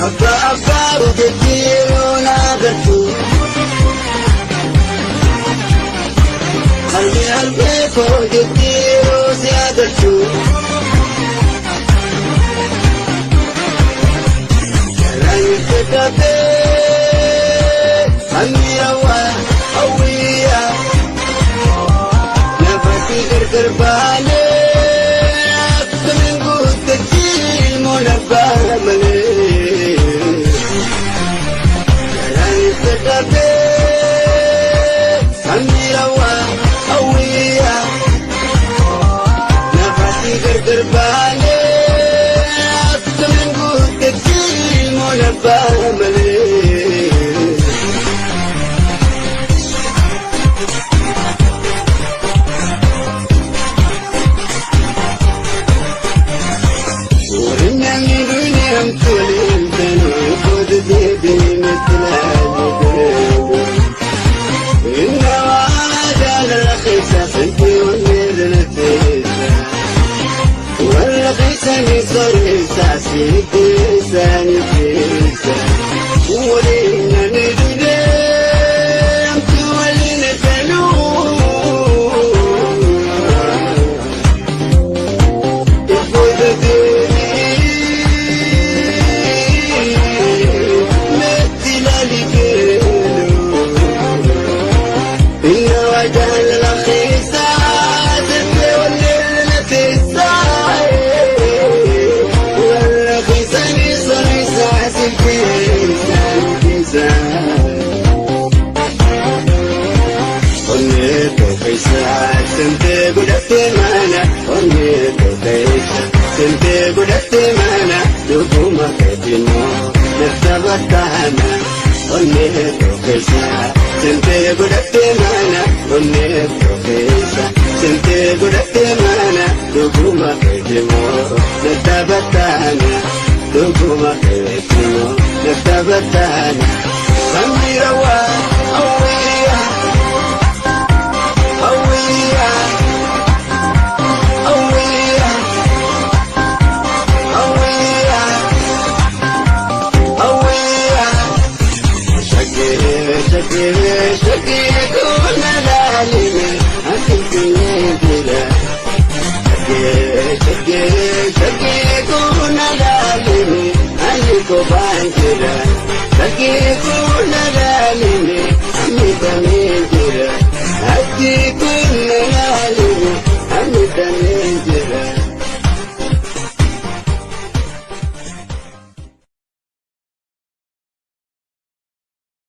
Abbaa Abbaa jetii yeroo naagattu Harmee koo jetii yeroo si agartu Garaan dadhabee amirawaa hawwiyaa nafati gargar baanee Akkamin gudati ilmoon abbaa malee Garaan dadhabee amirawaa hawwiyaa nafati gargar baanee Akkamin gudati ilmoon abbaa malee Sente gudati mana, sente gudati mana, dukuma ketino, naftabatana, profesa. Sente gudati mana, profesa. Sente gudati mana, dukuma ketino, naftabatana, dukuma ketino, naftabatana. Samirawa, awiya. Aku